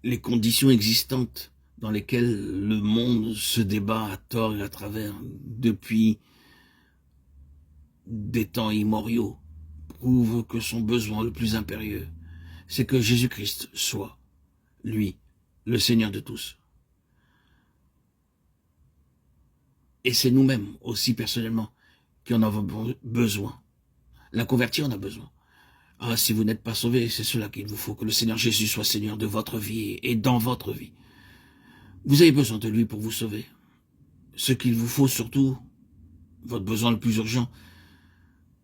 les conditions existantes dans lesquelles le monde se débat à tort et à travers depuis des temps immémoriaux prouvent que son besoin le plus impérieux, c'est que Jésus-Christ soit, lui, le Seigneur de tous. Et c'est nous-mêmes aussi personnellement qui en avons besoin. La convertie en a besoin. Ah, si vous n'êtes pas sauvé, c'est cela qu'il vous faut, que le Seigneur Jésus soit Seigneur de votre vie et dans votre vie. Vous avez besoin de lui pour vous sauver. Ce qu'il vous faut surtout, votre besoin le plus urgent,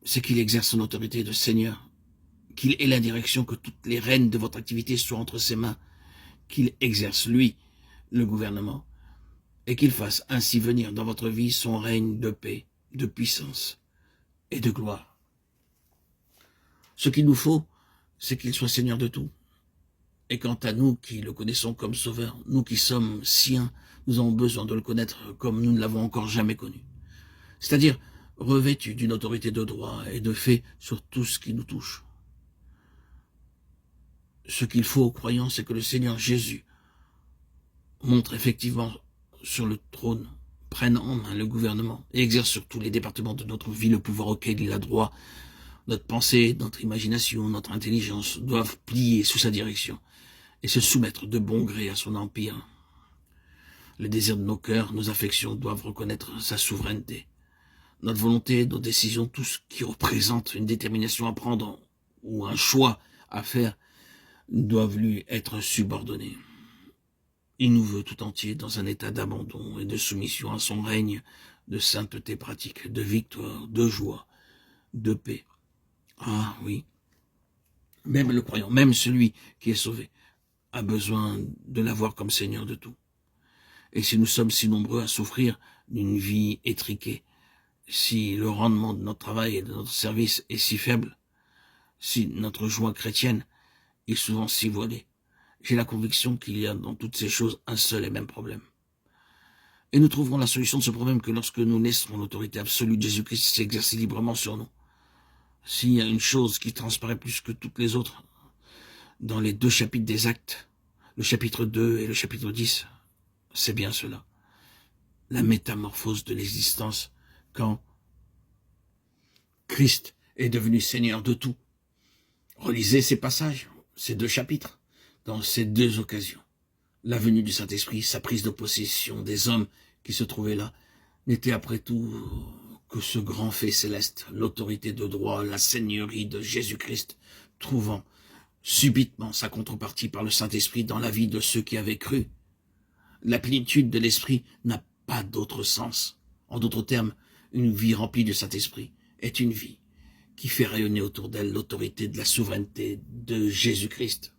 c'est qu'il exerce son autorité de Seigneur, qu'il ait la direction, que toutes les rênes de votre activité soient entre ses mains, qu'il exerce, lui, le gouvernement, et qu'il fasse ainsi venir dans votre vie son règne de paix, de puissance et de gloire. Ce qu'il nous faut, c'est qu'il soit Seigneur de tout. Et quant à nous qui le connaissons comme Sauveur, nous qui sommes siens, nous avons besoin de le connaître comme nous ne l'avons encore jamais connu. C'est-à-dire revêtu d'une autorité de droit et de fait sur tout ce qui nous touche. Ce qu'il faut aux croyants, c'est que le Seigneur Jésus montre effectivement sur le trône, prenne en main le gouvernement et exerce sur tous les départements de notre vie le pouvoir auquel il a droit. Notre pensée, notre imagination, notre intelligence doivent plier sous sa direction et se soumettre de bon gré à son empire. Les désirs de nos cœurs, nos affections doivent reconnaître sa souveraineté. Notre volonté, nos décisions, tout ce qui représente une détermination à prendre ou un choix à faire, doivent lui être subordonnés. Il nous veut tout entier dans un état d'abandon et de soumission à son règne, de sainteté pratique, de victoire, de joie, de paix. Ah oui, même le croyant, même celui qui est sauvé, a besoin de l'avoir comme Seigneur de tout. Et si nous sommes si nombreux à souffrir d'une vie étriquée, si le rendement de notre travail et de notre service est si faible, si notre joie chrétienne est souvent si voilée, j'ai la conviction qu'il y a dans toutes ces choses un seul et même problème. Et nous trouverons la solution de ce problème que lorsque nous laisserons l'autorité absolue de Jésus-Christ s'exercer librement sur nous. S'il y a une chose qui transparaît plus que toutes les autres dans les 2 chapitres des Actes, le chapitre 2 et le chapitre 10, c'est bien cela. La métamorphose de l'existence quand Christ est devenu Seigneur de tout. Relisez ces passages, ces 2 chapitres, dans ces 2 occasions. La venue du Saint-Esprit, sa prise de possession des hommes qui se trouvaient là, n'était après tout que ce grand fait céleste, l'autorité de droit, la seigneurie de Jésus-Christ, trouvant subitement sa contrepartie par le Saint-Esprit dans la vie de ceux qui avaient cru. La plénitude de l'Esprit n'a pas d'autre sens. En d'autres termes, une vie remplie du Saint-Esprit est une vie qui fait rayonner autour d'elle l'autorité de la souveraineté de Jésus-Christ.